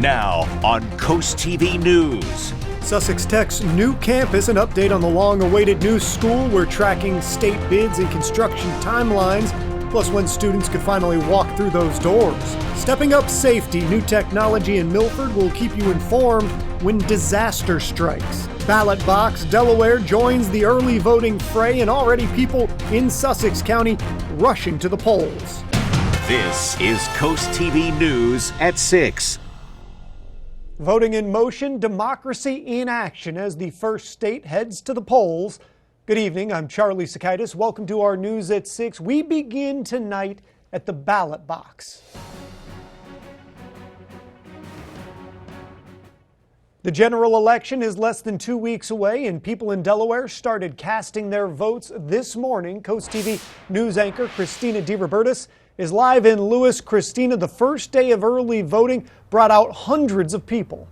Now on Coast TV News. Sussex Tech's new campus, an update on the long-awaited new school. We're tracking state bids and construction timelines, plus when students could finally walk through those doors. Stepping up safety, new technology in Milford will keep you informed when disaster strikes. Ballot box, Delaware joins the early voting fray, and already people in Sussex County rushing to the polls. This is Coast TV News at 6. Voting in motion, democracy in action as the first state heads to the polls. Good evening, I'm Charlie Sakaitis. Welcome to our News at 6. We begin tonight at the ballot box. The general election is less than 2 weeks away, and people in Delaware started casting their votes this morning. Coast TV news anchor Christina DeRobertis is live in Lewis. Christina, the first day of early voting brought out hundreds of people.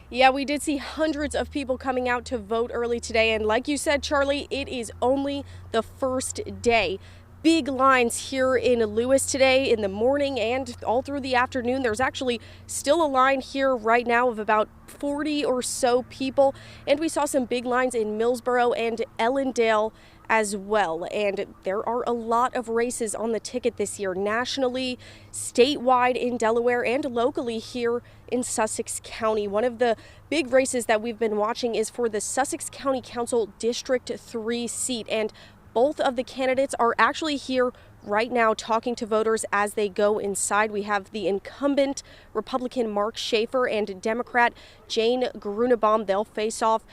Yeah, we did see hundreds of people coming out to vote early today. And like you said, Charlie, it is only the first day. Big lines here in Lewis today in the morning and all through the afternoon. There's actually still a line here right now of about 40 or so people. And we saw some big lines in Millsboro and Ellendale as well. And there are a lot of races on the ticket this year, nationally, statewide in Delaware, and locally here in Sussex County. One of the big races that we've been watching is for the Sussex County Council District 3 seat. And both of the candidates are actually here right now talking to voters as they go inside. We have the incumbent Republican Mark Schaefer and Democrat Jane Grunebaum. They'll face off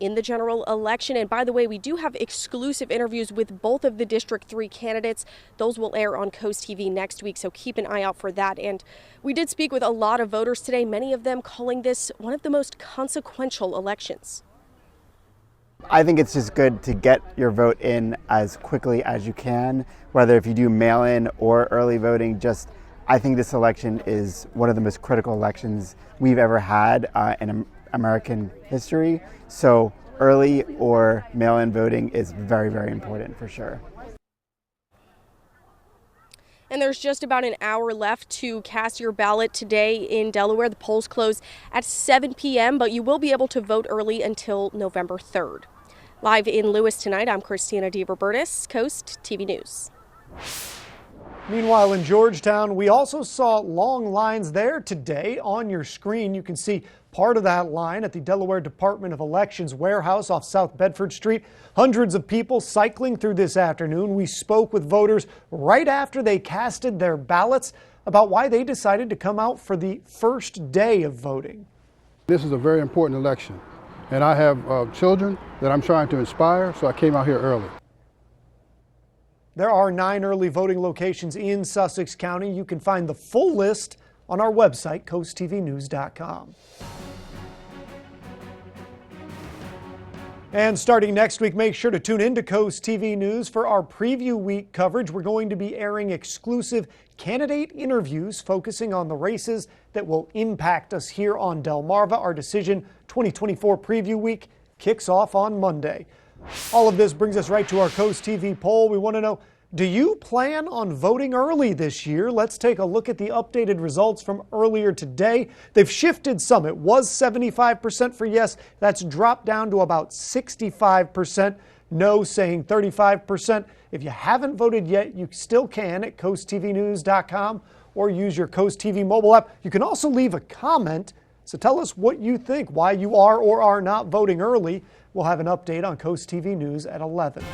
in the general election. And by the way, we do have exclusive interviews with both of the District 3 candidates. Those will air on Coast TV next week, so keep an eye out for that. And we did speak with a lot of voters today, many of them calling this one of the most consequential elections. I think it's just good to get your vote in as quickly as you can, whether if you do mail-in or early voting. I think this election is one of the most critical elections we've ever had in American history. So early or mail-in voting is very, very important for sure. And there's just about an hour left to cast your ballot today in Delaware. The polls close at 7 p.m., but you will be able to vote early until November 3rd. Live in Lewis tonight, I'm Christina DeRobertis, Coast TV News. Meanwhile, in Georgetown, we also saw long lines there today. On your screen, you can see part of that line at the Delaware Department of Elections warehouse off South Bedford Street. Hundreds of people cycling through this afternoon. We spoke with voters right after they casted their ballots about why they decided to come out for the first day of voting. This is a very important election, and I have children that I'm trying to inspire, so I came out here early. There are 9 early voting locations in Sussex County. You can find the full list on our website, coasttvnews.com. And starting next week, make sure to tune into Coast TV News for our preview week coverage. We're going to be airing exclusive candidate interviews focusing on the races that will impact us here on Delmarva. Our Decision 2024 preview week kicks off on Monday. All of this brings us right to our Coast TV poll. We want to know, do you plan on voting early this year? Let's take a look at the updated results from earlier today. They've shifted some. It was 75% for yes. That's dropped down to about 65%. No saying 35%. If you haven't voted yet, you still can at coasttvnews.com or use your Coast TV mobile app. You can also leave a comment. So tell us what you think, why you are or are not voting early. We'll have an update on Coast TV News at 11.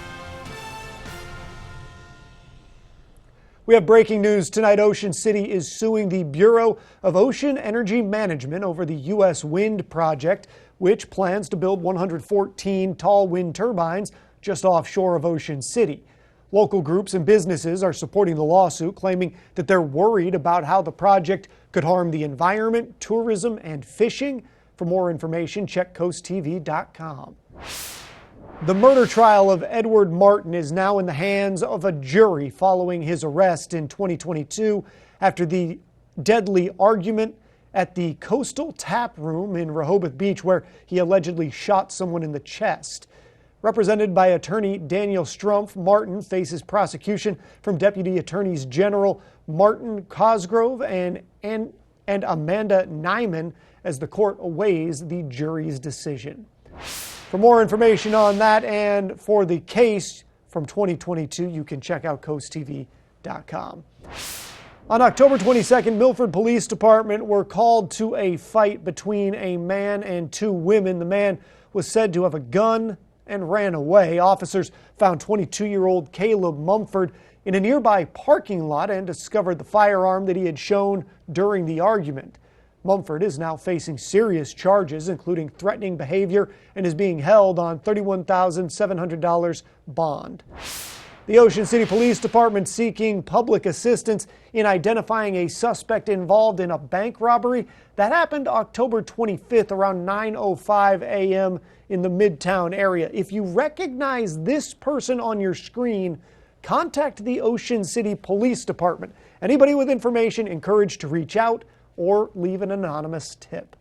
We have breaking news tonight. Ocean City is suing the Bureau of Ocean Energy Management over the U.S. wind project, which plans to build 114 tall wind turbines just offshore of Ocean City. Local groups and businesses are supporting the lawsuit, claiming that they're worried about how the project could harm the environment, tourism, and fishing. For more information, check coasttv.com. The murder trial of Edward Martin is now in the hands of a jury following his arrest in 2022 after the deadly argument at the Coastal Tap Room in Rehoboth Beach, where he allegedly shot someone in the chest. Represented by attorney Daniel Strumpf, Martin faces prosecution from Deputy Attorneys General Martin Cosgrove and Amanda Nyman as the court awaits the jury's decision. For more information on that and for the case from 2022, you can check out CoastTV.com. On October 22nd, Milford Police Department were called to a fight between a man and two women. The man was said to have a gun and ran away. Officers found 22-year-old Caleb Mumford in a nearby parking lot and discovered the firearm that he had shown during the argument. Mumford is now facing serious charges, including threatening behavior, and is being held on $31,700 bond. The Ocean City Police Department seeking public assistance in identifying a suspect involved in a bank robbery that happened October 25th around 9:05 a.m. in the Midtown area. If you recognize this person on your screen, contact the Ocean City Police Department. Anybody with information encouraged to reach out or leave an anonymous tip.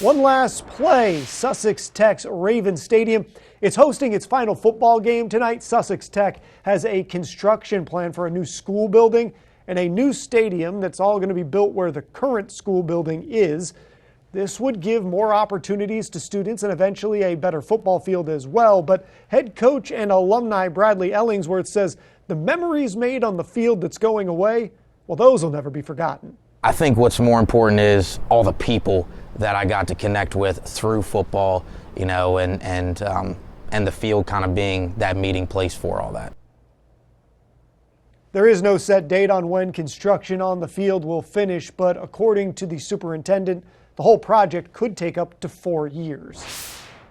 One last play, Sussex Tech's Raven Stadium. It's hosting its final football game tonight. Sussex Tech has a construction plan for a new school building and a new stadium that's all going to be built where the current school building is. This would give more opportunities to students and eventually a better football field as well. But head coach and alumni Bradley Ellingsworth says the memories made on the field that's going away, well, those will never be forgotten. I think what's more important is all the people that I got to connect with through football, you know, and the field kind of being that meeting place for all that. There is no set date on when construction on the field will finish, but according to the superintendent, the whole project could take up to 4 years.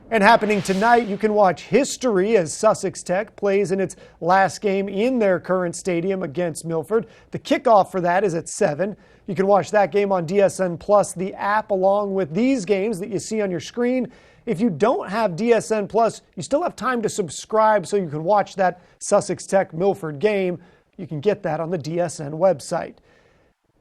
And happening tonight, you can watch history as Sussex Tech plays in its last game in their current stadium against Milford. The kickoff for that is at 7. You can watch that game on DSN Plus, the app, along with these games that you see on your screen. If you don't have DSN Plus, you still have time to subscribe so you can watch that Sussex Tech Milford game. You can get that on the DSN website.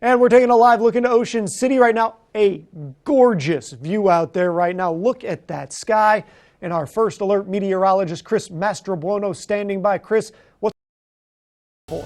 And we're taking a live look into Ocean City right now. A gorgeous view out there right now. Look at that sky. And our first alert meteorologist, Chris Mastrobuono, standing by. Chris, what's for?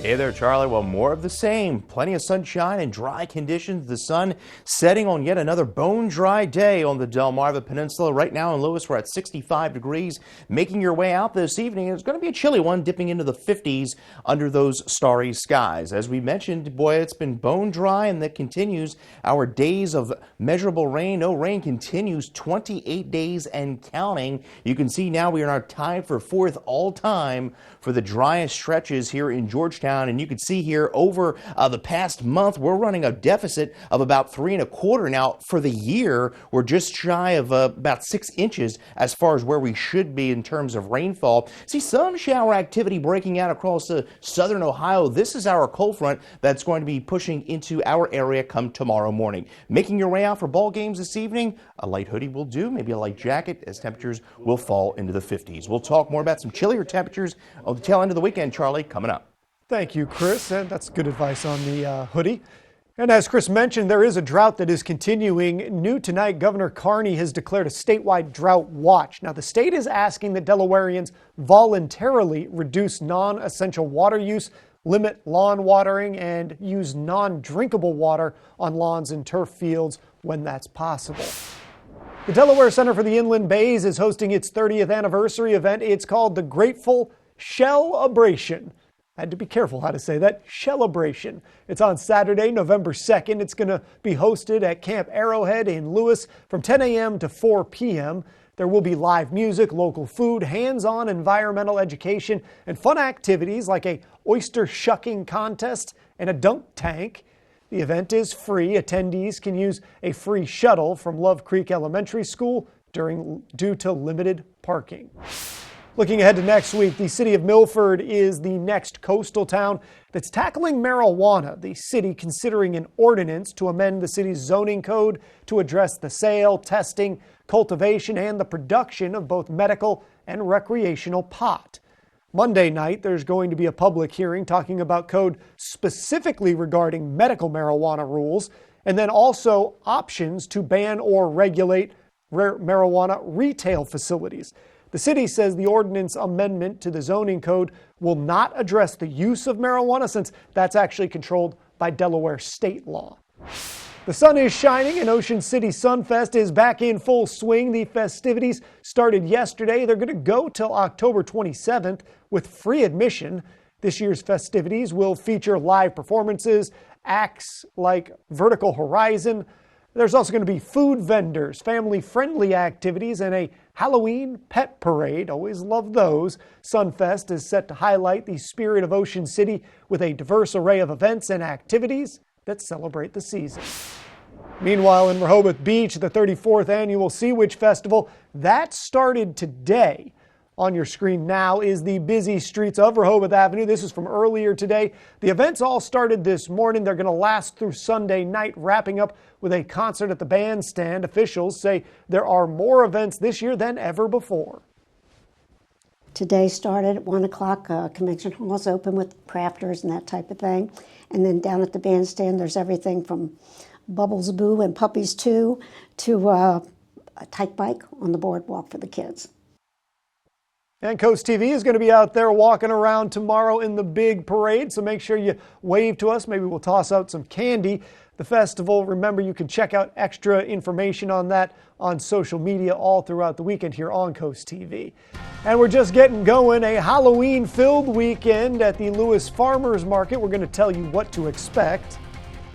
Hey there, Charlie. Well, more of the same. Plenty of sunshine and dry conditions. The sun setting on yet another bone dry day on the Delmarva Peninsula. Right now in Lewis, we're at 65 degrees. Making your way out this evening, it's going to be a chilly one, dipping into the 50s under those starry skies. As we mentioned, boy, it's been bone dry, and that continues. Our days of measurable rain, no rain, continues 28 days and counting. You can see now we are now tied for 4th all-time for the driest stretches here in Georgetown. And you can see here over the past month, we're running a deficit of about 3.25. Now, for the year, we're just shy of about 6 inches as far as where we should be in terms of rainfall. See some shower activity breaking out across southern Ohio. This is our cold front that's going to be pushing into our area come tomorrow morning. Making your way out for ball games this evening, a light hoodie will do, maybe a light jacket, as temperatures will fall into the 50s. We'll talk more about some chillier temperatures on the tail end of the weekend, Charlie, coming up. Thank you, Chris. And that's good advice on the hoodie. And as Chris mentioned, there is a drought that is continuing. New tonight, Governor Carney has declared a statewide drought watch. Now, the state is asking that Delawareans voluntarily reduce non-essential water use, limit lawn watering, and use non-drinkable water on lawns and turf fields when that's possible. The Delaware Center for the Inland Bays is hosting its 30th anniversary event. It's called the Grateful Shell-abration. I had to be careful how to say that. Shell-abration. It's on Saturday, November 2nd. It's going to be hosted at Camp Arrowhead in Lewis from 10 a.m. to 4 p.m. There will be live music, local food, hands-on environmental education, and fun activities like a oyster shucking contest and a dunk tank. The event is free. Attendees can use a free shuttle from Love Creek Elementary School due to limited parking. Looking ahead to next week, the city of Milford is the next coastal town that's tackling marijuana. The city considering an ordinance to amend the city's zoning code to address the sale, testing, cultivation, and the production of both medical and recreational pot. Monday night, there's going to be a public hearing talking about code specifically regarding medical marijuana rules, and then also options to ban or regulate marijuana retail facilities. The city says the ordinance amendment to the zoning code will not address the use of marijuana since that's actually controlled by Delaware state law. The sun is shining and Ocean City Sunfest is back in full swing. The festivities started yesterday. They're going to go till October 27th with free admission. This year's festivities will feature live performances, acts like Vertical Horizon. There's also going to be food vendors, family-friendly activities, and a Halloween pet parade. Always love those. Sunfest is set to highlight the spirit of Ocean City with a diverse array of events and activities that celebrate the season. Meanwhile, in Rehoboth Beach, the 34th Annual Sea Witch Festival, that started today. On your screen now is the busy streets of Rehoboth Avenue. This is from earlier today. The events all started this morning. They're going to last through Sunday night, wrapping up with a concert at the bandstand. Officials say there are more events this year than ever before. Today started at 1 o'clock. Convention hall is open with crafters and that type of thing. And then down at the bandstand, there's everything from Bubbles Boo and Puppies 2 to a tyke bike on the boardwalk for the kids. And CoastTV is going to be out there walking around tomorrow in the big parade, so make sure you wave to us. Maybe we'll toss out some candy. The festival, remember, you can check out extra information on that on social media all throughout the weekend here on CoastTV. And we're just getting going. A Halloween-filled weekend at the Lewis Farmers Market. We're going to tell you what to expect.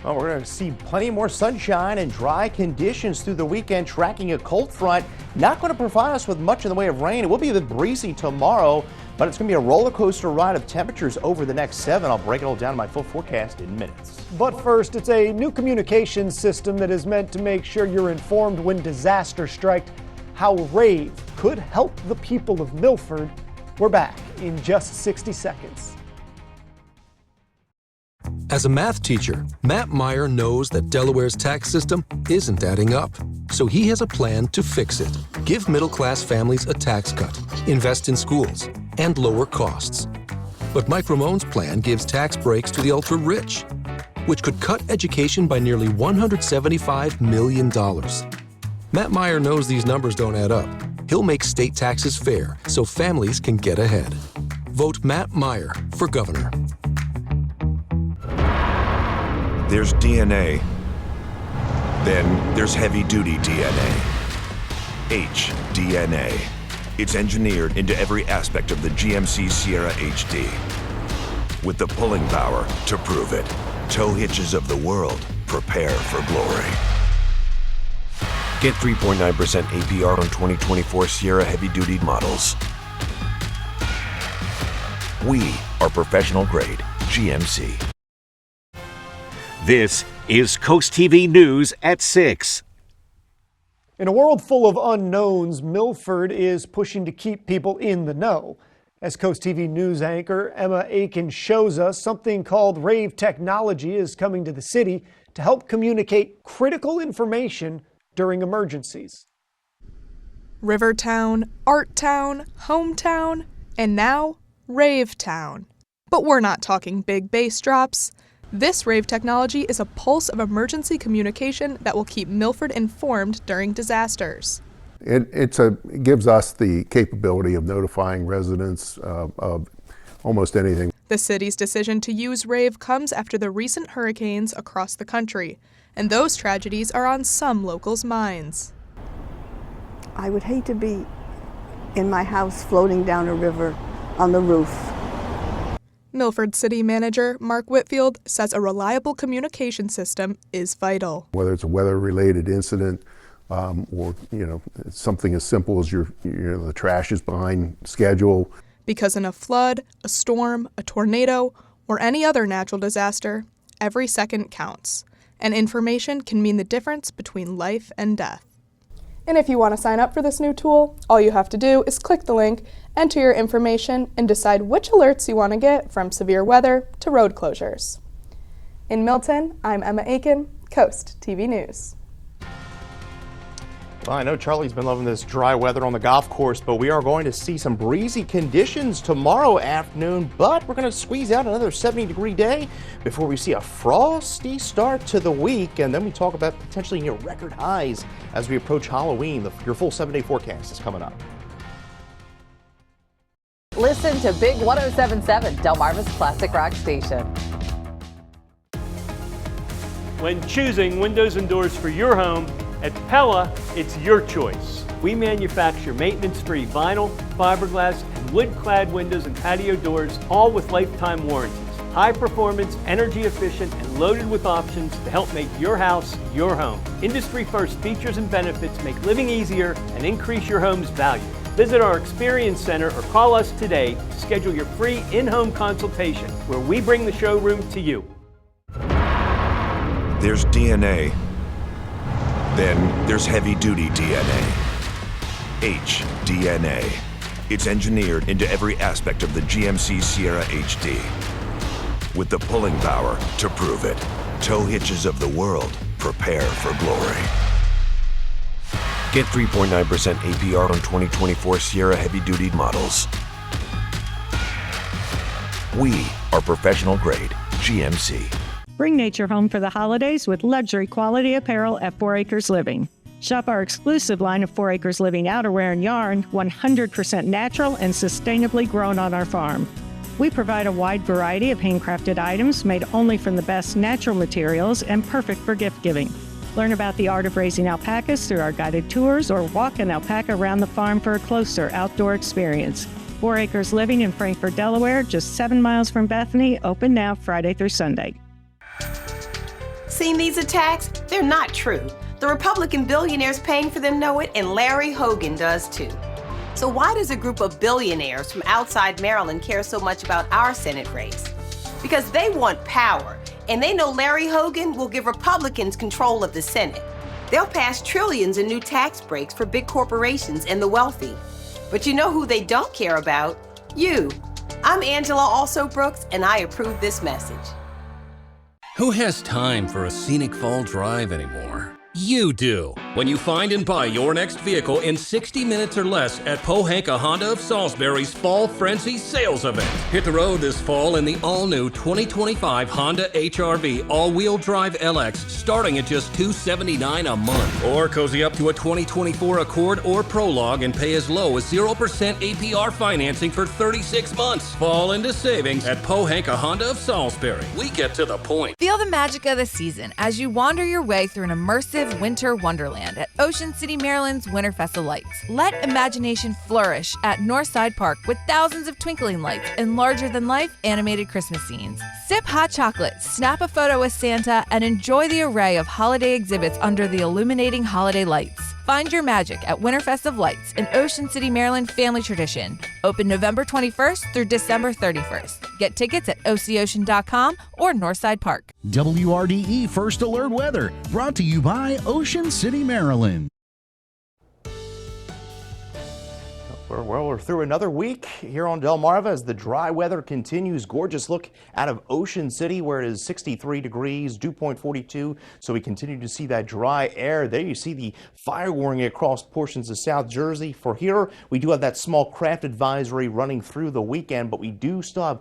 Well, we're going to see plenty more sunshine and dry conditions through the weekend, tracking a cold front. Not going to provide us with much in the way of rain. It will be a bit breezy tomorrow, but it's going to be a roller coaster ride of temperatures over the next 7. I'll break it all down in my full forecast in minutes. But first, it's a new communications system that is meant to make sure you're informed when disaster strikes. How Rave could help the people of Milford. We're back in just 60 seconds. As a math teacher, Matt Meyer knows that Delaware's tax system isn't adding up. So he has a plan to fix it. Give middle-class families a tax cut, invest in schools, and lower costs. But Mike Ramon's plan gives tax breaks to the ultra-rich, which could cut education by nearly $175 million. Matt Meyer knows these numbers don't add up. He'll make state taxes fair so families can get ahead. Vote Matt Meyer for governor. There's DNA. Then there's heavy-duty DNA. HDNA. It's engineered into every aspect of the GMC Sierra HD. With the pulling power to prove it. Tow hitches of the world, prepare for glory. Get 3.9% APR on 2024 Sierra heavy-duty models. We are professional-grade GMC. This is Coast TV News at 6. In a world full of unknowns, Milford is pushing to keep people in the know. As Coast TV News anchor Emma Aiken shows us, something called Rave technology is coming to the city to help communicate critical information during emergencies. Rivertown, Art Town, Hometown, and now Rave Town. But we're not talking big bass drops. This Rave technology is a pulse of emergency communication that will keep Milford informed during disasters. It gives us the capability of notifying residents of almost anything. The city's decision to use Rave comes after the recent hurricanes across the country, and those tragedies are on some locals' minds. I would hate to be in my house floating down a river on the roof. Milford City Manager Mark Whitfield says a reliable communication system is vital. Whether it's a weather-related incident or something as simple as the trash is behind schedule. Because in a flood, a storm, a tornado, or any other natural disaster, every second counts, and information can mean the difference between life and death. And if you want to sign up for this new tool, all you have to do is click the link, enter your information, and decide which alerts you want to get, from severe weather to road closures. In Milton, I'm Emma Aiken, Coast TV News. Well, I know Charlie's been loving this dry weather on the golf course, but we are going to see some breezy conditions tomorrow afternoon, but we're going to squeeze out another 70-degree day before we see a frosty start to the week, and then we talk about potentially near record highs as we approach Halloween. Your full 7-day forecast is coming up. Listen to Big 107.7, Delmarva's classic rock station. When choosing windows and doors for your home, at Pella, it's your choice. We manufacture maintenance-free vinyl, fiberglass, and wood-clad windows and patio doors, all with lifetime warranties. High performance, energy efficient, and loaded with options to help make your house your home. Industry first features and benefits make living easier and increase your home's value. Visit our Experience Center or call us today to schedule your free in-home consultation where we bring the showroom to you. There's DNA. Then there's heavy-duty DNA. HDNA. It's engineered into every aspect of the GMC Sierra HD. With the pulling power to prove it. Tow hitches of the world, prepare for glory. Get 3.9% APR on 2024 Sierra heavy-duty models. We are professional grade GMC. Bring nature home for the holidays with luxury quality apparel at 4 Acres Living. Shop our exclusive line of 4 Acres Living outerwear and yarn, 100% natural and sustainably grown on our farm. We provide a wide variety of handcrafted items made only from the best natural materials and perfect for gift giving. Learn about the art of raising alpacas through our guided tours or walk an alpaca around the farm for a closer outdoor experience. 4 Acres Living in Frankfort, Delaware, just 7 miles from Bethany, open now Friday through Sunday. Seen these attacks? They're not true. The Republican billionaires paying for them know it, and Larry Hogan does too. So why does a group of billionaires from outside Maryland care so much about our Senate race? Because they want power, and they know Larry Hogan will give Republicans control of the Senate. They'll pass trillions in new tax breaks for big corporations and the wealthy. But you know who they don't care about? You. I'm Angela Also Brooks, and I approve this message. Who has time for a scenic fall drive anymore? You do. When you find and buy your next vehicle in 60 minutes or less at Pohanka Honda of Salisbury's Fall Frenzy sales event. Hit the road this fall in the all-new 2025 Honda HR-V all-wheel drive LX starting at just $279 a month. Or cozy up to a 2024 Accord or Prologue and pay as low as 0% APR financing for 36 months. Fall into savings at Pohanka Honda of Salisbury. We get to the point. Feel the magic of the season as you wander your way through an immersive winter wonderland at Ocean City, Maryland's Winterfest of Lights. Let imagination flourish at Northside Park with thousands of twinkling lights and larger-than-life animated Christmas scenes. Sip hot chocolate, snap a photo with Santa, and enjoy the array of holiday exhibits under the illuminating holiday lights. Find your magic at Winterfest of Lights, an Ocean City, Maryland family tradition. Open November 21st through December 31st. Get tickets at OCOcean.com or Northside Park. WRDE First Alert Weather, brought to you by Ocean City, Maryland. Well, we're through another week here on Delmarva as the dry weather continues. Gorgeous look out of Ocean City where it is 63 degrees, dew point 42. So we continue to see that dry air. There you see the fire warning across portions of South Jersey. For here, we do have that small craft advisory running through the weekend, but we do still have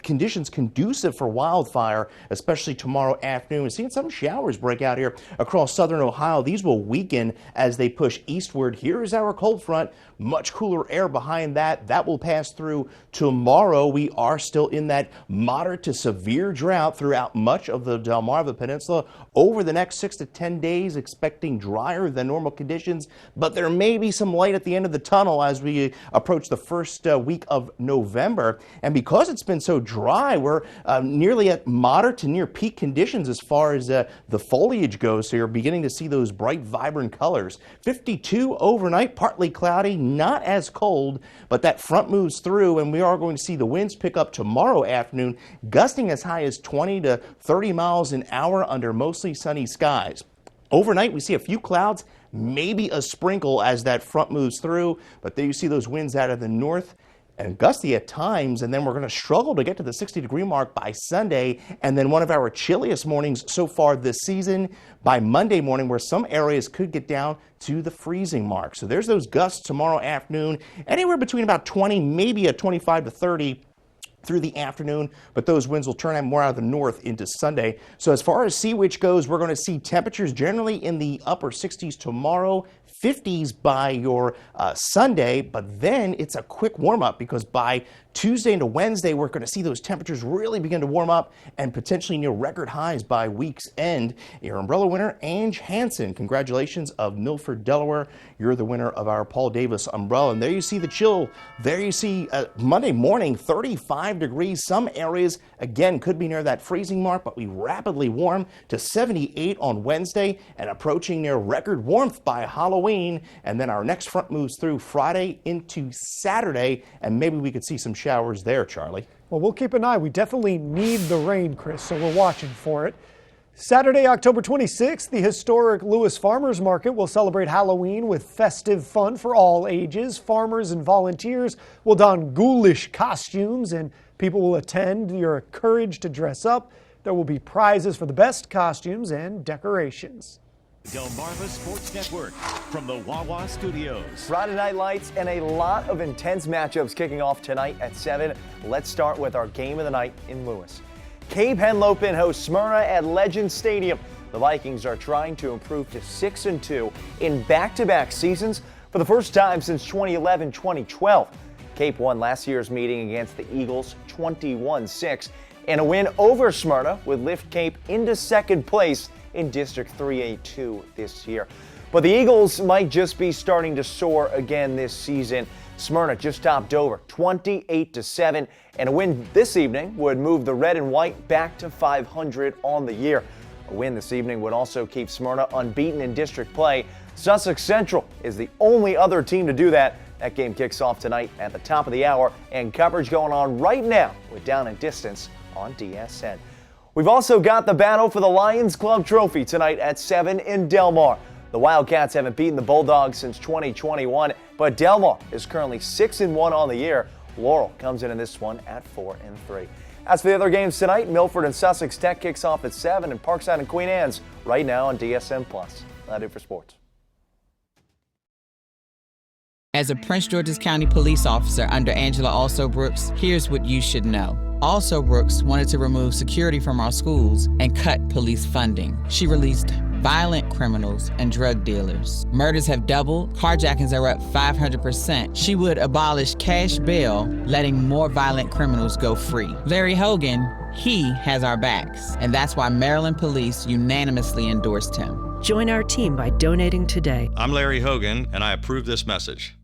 conditions conducive for wildfire, especially tomorrow afternoon. We're seeing some showers break out here across southern Ohio. These will weaken as they push eastward. Here is our cold front. Much cooler air behind that. That will pass through tomorrow. We are still in that moderate to severe drought throughout much of the Delmarva Peninsula. Over the next 6 to 10 days, expecting drier than normal conditions, but there may be some light at the end of the tunnel as we approach the first week of November. And because it's been so dry, we're nearly at moderate to near peak conditions as far as the foliage goes. So you're beginning to see those bright, vibrant colors. 52 overnight, partly cloudy, not as cold, but that front moves through and we are going to see the winds pick up tomorrow afternoon, gusting as high as 20 to 30 miles an hour under mostly sunny skies. Overnight, we see a few clouds, maybe a sprinkle as that front moves through, but there you see those winds out of the north and gusty at times, and then we're going to struggle to get to the 60-degree mark by Sunday, and then one of our chilliest mornings so far this season by Monday morning, where some areas could get down to the freezing mark. So there's those gusts tomorrow afternoon, anywhere between about 20, maybe a 25 to 30. through the afternoon, but those winds will turn more out of the north into Sunday. So as far as sea witch goes, we're going to see temperatures generally in the upper 60s tomorrow, 50s by your Sunday, but then it's a quick warm up because by Tuesday into Wednesday, we're going to see those temperatures really begin to warm up and potentially near record highs by week's end. Your umbrella winner, Ange Hansen, congratulations, of Milford, Delaware. You're the winner of our Paul Davis umbrella. And there you see the chill. There you see Monday morning, 35 degrees. Some areas, again, could be near that freezing mark, but we rapidly warm to 78 on Wednesday and approaching near record warmth by Halloween. And then our next front moves through Friday into Saturday, and maybe we could see some showers there, Charlie. Well, we'll keep an eye. We definitely need the rain, Chris, so we're watching for it. Saturday, October 26th, the historic Lewis Farmers Market will celebrate Halloween with festive fun for all ages. Farmers and volunteers will don ghoulish costumes and people will attend. You're encouraged to dress up. There will be prizes for the best costumes and decorations. Delmarva Sports Network from the Wawa Studios. Friday Night Lights and a lot of intense matchups kicking off tonight at 7. Let's start with our game of the night in Lewis. Cape Henlopen hosts Smyrna at Legend Stadium. The Vikings are trying to improve to 6-2 in back-to-back seasons for the first time since 2011-2012. Cape won last year's meeting against the Eagles 21-6, and a win over Smyrna would lift Cape into second place in District 3A2 this year. But the Eagles might just be starting to soar again this season. Smyrna just topped over 28-7, and a win this evening would move the red and white back to 500 on the year. A win this evening would also keep Smyrna unbeaten in district play. Sussex Central is the only other team to do that. That game kicks off tonight at the top of the hour, and coverage going on right now with Down and Distance on DSN. We've also got the battle for the Lions Club Trophy tonight at 7 in Delmar. The Wildcats haven't beaten the Bulldogs since 2021, but Delmar is currently 6-1 on the year. Laurel comes in this one at 4-3. As for the other games tonight, Milford and Sussex Tech kicks off at 7, and Parkside and Queen Anne's right now on DSN+. That'll do for sports. As a Prince George's County police officer under Angela Also Brooks, here's what you should know. Also Brooks wanted to remove security from our schools and cut police funding. She released violent criminals and drug dealers. Murders have doubled, carjackings are up 500%. She would abolish cash bail, letting more violent criminals go free. Larry Hogan, he has our backs, and that's why Maryland police unanimously endorsed him. Join our team by donating today. I'm Larry Hogan, and I approve this message.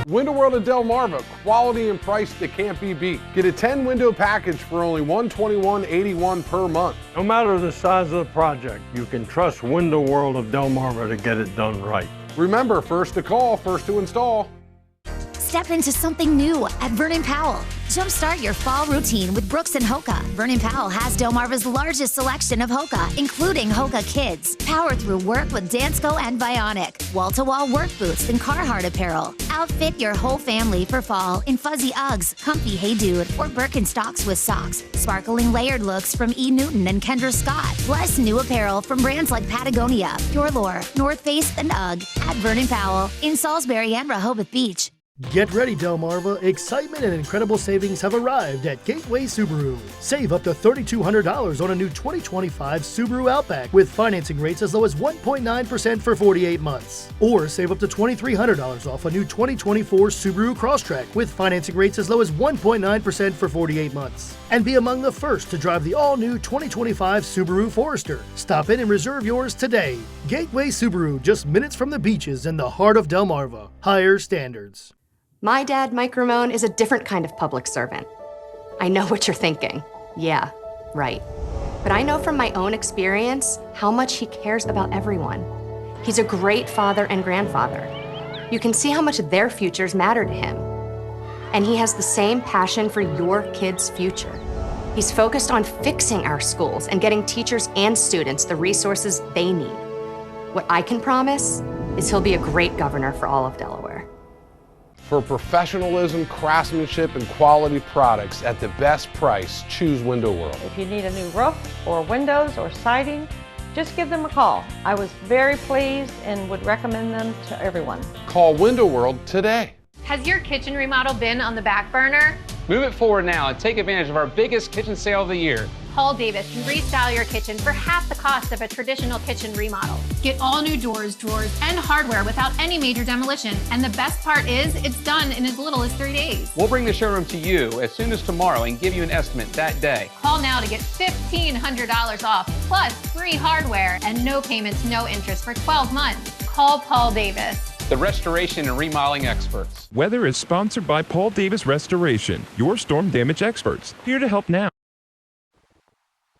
Window World at Delmarva, quality and price that can't be beat. Get a 10-window package for only $121.81 per month. No matter the size of the project, you can trust Window World of Delmarva to get it done right. Remember, first to call, first to install. Step into something new at Vernon Powell. Jumpstart your fall routine with Brooks and Hoka. Vernon Powell has Delmarva's largest selection of Hoka, including Hoka Kids. Power through work with Dansko and Bionic. Wall-to-wall work boots and Carhartt apparel. Outfit your whole family for fall in fuzzy Uggs, comfy Hey Dude, or Birkenstocks with socks. Sparkling layered looks from E. Newton and Kendra Scott. Plus new apparel from brands like Patagonia, Pure Lore, North Face, and UGG at Vernon Powell in Salisbury and Rehoboth Beach. Get ready, Delmarva. Excitement and incredible savings have arrived at Gateway Subaru. Save up to $3,200 on a new 2025 Subaru Outback with financing rates as low as 1.9% for 48 months. Or save up to $2,300 off a new 2024 Subaru Crosstrek with financing rates as low as 1.9% for 48 months. And be among the first to drive the all-new 2025 Subaru Forester. Stop in and reserve yours today. Gateway Subaru, just minutes from the beaches in the heart of Delmarva. Higher standards. My dad, Mike Ramone, is a different kind of public servant. I know what you're thinking. Yeah, right. But I know from my own experience how much he cares about everyone. He's a great father and grandfather. You can see how much their futures matter to him. And he has the same passion for your kids' future. He's focused on fixing our schools and getting teachers and students the resources they need. What I can promise is he'll be a great governor for all of Delaware. For professionalism, craftsmanship, and quality products at the best price, choose Window World. If you need a new roof or windows or siding, just give them a call. I was very pleased and would recommend them to everyone. Call Window World today. Has your kitchen remodel been on the back burner? Move it forward now and take advantage of our biggest kitchen sale of the year. Paul Davis can restyle your kitchen for half the cost of a traditional kitchen remodel. Get all new doors, drawers, and hardware without any major demolition. And the best part is, it's done in as little as 3 days. We'll bring the showroom to you as soon as tomorrow and give you an estimate that day. Call now to get $1,500 off, plus free hardware and no payments, no interest for 12 months. Call Paul Davis. The restoration and remodeling experts. Weather is sponsored by Paul Davis Restoration, your storm damage experts. Here to help now.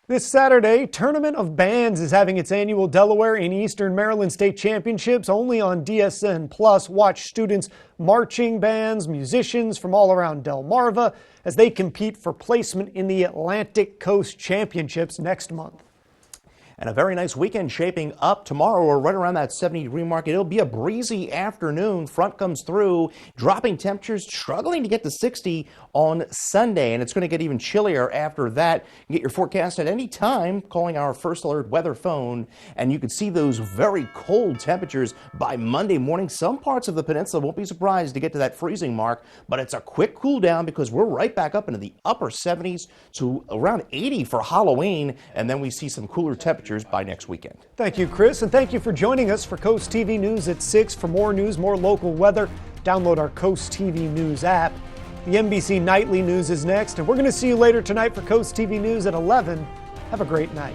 This Saturday, Tournament of Bands is having its annual Delaware and Eastern Maryland State Championships only on DSN+. Watch students, marching bands, musicians from all around Delmarva as they compete for placement in the Atlantic Coast Championships next month. And a very nice weekend shaping up tomorrow. We're right around that 70-degree mark. It'll be a breezy afternoon. Front comes through, dropping temperatures, struggling to get to 60 on Sunday. And it's going to get even chillier after that. You can get your forecast at any time calling our First Alert weather phone. And you can see those very cold temperatures by Monday morning. Some parts of the peninsula won't be surprised to get to that freezing mark. But it's a quick cool down because we're right back up into the upper 70s to around 80 for Halloween. And then we see some cooler temperatures by next weekend. Thank you, Chris, and thank you for joining us for Coast TV News at 6. For more news, more local weather, download our Coast TV News app. The NBC Nightly News is next, and we're going to see you later tonight for Coast TV News at 11. Have a great night.